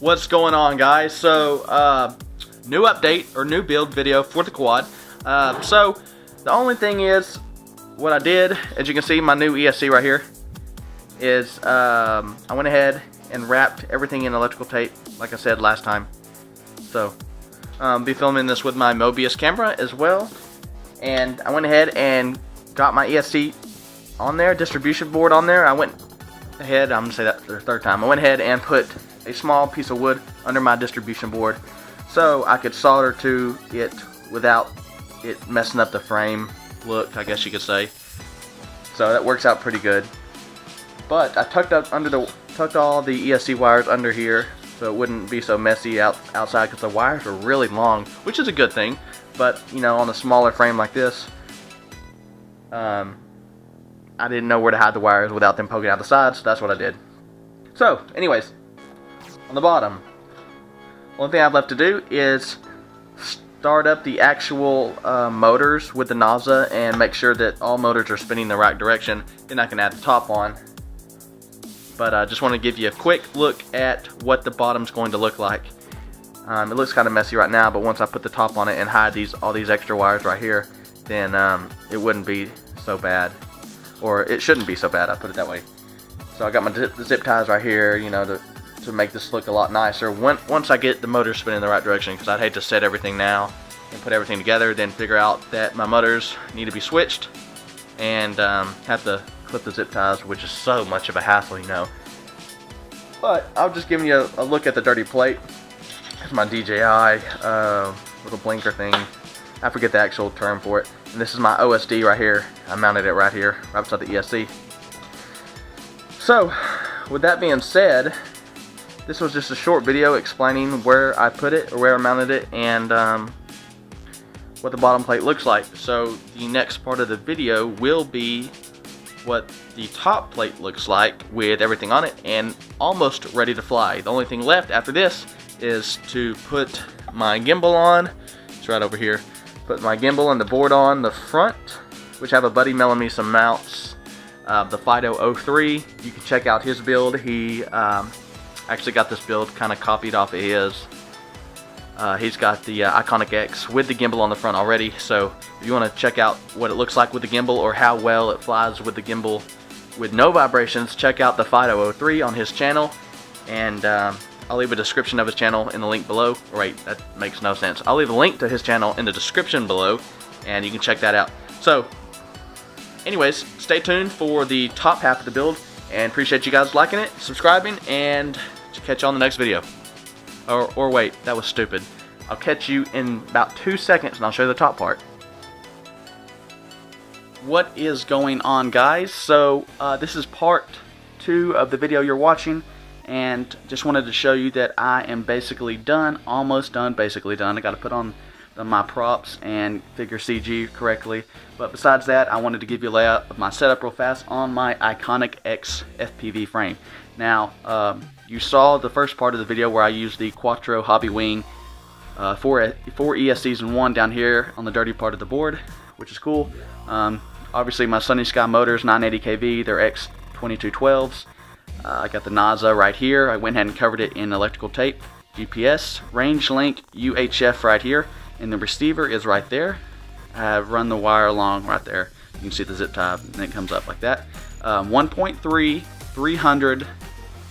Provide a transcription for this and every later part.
What's going on, guys? So new update or new build video for the quad. So the only thing is, what I did, as you can see, my new ESC right here is I went ahead and wrapped everything in electrical tape like I said last time. So be filming this with my Mobius camera as well, and I went ahead and got my ESC on there, distribution board on there. I went ahead, I'm gonna say that for the third time, I went ahead and put a small piece of wood under my distribution board so I could solder to it without it messing up the frame look, I guess you could say. So that works out pretty good. But I tucked all the ESC wires under here so it wouldn't be so messy outside, because the wires are really long, which is a good thing. But you know, on a smaller frame like this, I didn't know where to hide the wires without them poking out the sides, so that's what I did. So anyways, on the bottom, only thing I've left to do is start up the actual motors with the nozzle and make sure that all motors are spinning the right direction. Then I can add the top on. But I just want to give you a quick look at what the bottom's going to look like. It looks kind of messy right now, but once I put the top on it and hide all these extra wires right here, then it wouldn't be so bad. Or it shouldn't be so bad, I put it that way. So I got my zip ties right here, you know, to make this look a lot nicer once I get the motor spinning in the right direction, because I'd hate to set everything now and put everything together, then figure out that my motors need to be switched and have to clip the zip ties, which is so much of a hassle, you know. But I'll just give you a look at the dirty plate. It's my DJI little blinker thing. I forget the actual term for it. And this is my OSD right here. I mounted it right here, right beside the ESC. So, with that being said, this was just a short video explaining where I put it, or where I mounted it, and what the bottom plate looks like. So the next part of the video will be what the top plate looks like with everything on it and almost ready to fly. The only thing left after this is to put my gimbal on. It's right over here. Put my gimbal and the board on the front, which I have a buddy mailing me some mounts. The Fido 03, you can check out his build. He actually got this build kind of copied off of his. He's got the Iconic X with the gimbal on the front already, so if you want to check out what it looks like with the gimbal or how well it flies with the gimbal with no vibrations, check out the Fido 03 on his channel, and I'll leave a description of his channel in the link below. Wait, that makes no sense. I'll leave a link to his channel in the description below, and you can check that out. So anyways, stay tuned for the top half of the build, and appreciate you guys liking it, subscribing, and catch you on the next video. Or wait, that was stupid. I'll catch you in about 2 seconds and I'll show you the top part. What is going on, guys? So this is part 2 of the video you're watching, and just wanted to show you that I am basically done, almost done, basically done. I got to put on my props and figure CG correctly, but besides that, I wanted to give you a layout of my setup real fast on my Iconic X FPV frame. Now, you saw the first part of the video where I used the Quattro Hobby Wing, 4 ESCs in one down here on the dirty part of the board, which is cool. Obviously my Sunny Sky motors, 980 kV, they're X2212s. I got the NASA right here. I went ahead and covered it in electrical tape. GPS, range link, UHF right here, and the receiver is right there. I've run the wire along right there. You can see the zip tie, and it comes up like that. 1.3, 300,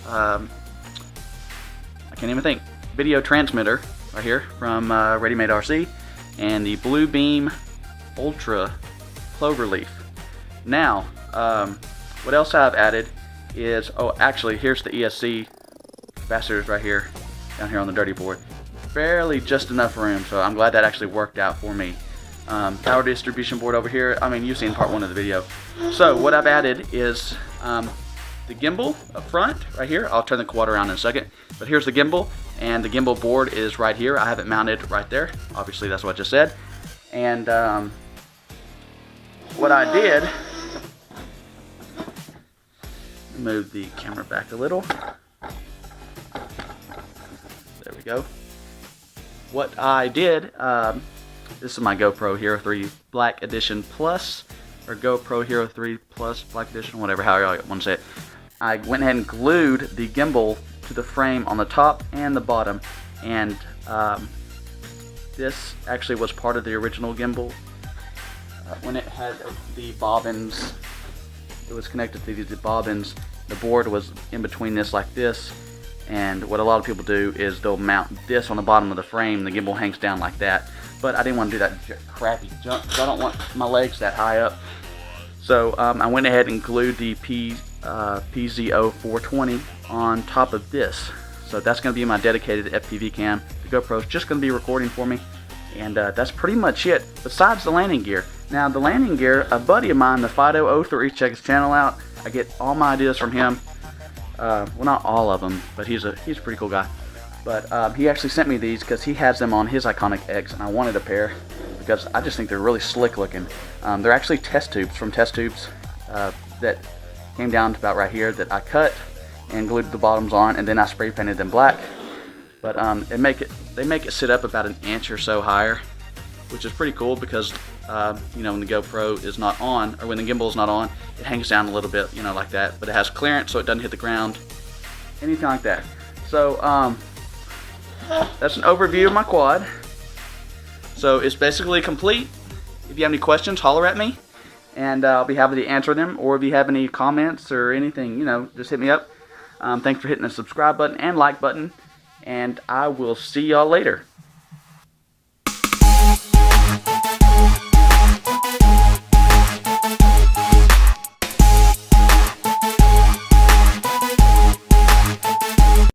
I can't even think, video transmitter right here from Ready Made RC, and the Blue Beam Ultra Cloverleaf. Now, what else I've added is, oh, actually, here's the ESC capacitors right here, down here on the dirty board. Barely just enough room, so I'm glad that actually worked out for me. Power distribution board over here. I mean, you've seen part 1 of the video. So what I've added is the gimbal up front right here. I'll turn the quad around in a second, but here's the gimbal, and the gimbal board is right here. I have it mounted right there. Obviously, that's what I just said. And what I did, move the camera back a little. There we go. What I did, this is my GoPro Hero 3 Black Edition Plus, or GoPro Hero 3 Plus Black Edition, whatever, however you want to say it. I went ahead and glued the gimbal to the frame on the top and the bottom, and this actually was part of the original gimbal. When it had the bobbins, it was connected to the bobbins. The board was in between this like this, and what a lot of people do is they'll mount this on the bottom of the frame. The gimbal hangs down like that, but I didn't want to do that crappy junk, so I don't want my legs that high up. So I went ahead and glued the PZO420 on top of this. So that's going to be my dedicated FPV cam. The GoPro's just going to be recording for me, and that's pretty much it, besides the landing gear. Now the landing gear, a buddy of mine, the Fido03, check his channel out. I get all my ideas from him. Well, not all of them, but he's a pretty cool guy. But he actually sent me these because he has them on his Iconic X, and I wanted a pair because I just think they're really slick looking. They're actually test tubes from Test Tubes that came down to about right here that I cut and glued the bottoms on, and then I spray painted them black. But they make it sit up about an inch or so higher, which is pretty cool because you know, when the GoPro is not on, or when the gimbal is not on, it hangs down a little bit, you know, like that. But it has clearance, so it doesn't hit the ground, anything like that. So that's an overview of my quad. So it's basically complete. If you have any questions, holler at me, and I'll be happy to answer them. Or if you have any comments or anything, you know, just hit me up. Thanks for hitting the subscribe button and like button, and I will see y'all later.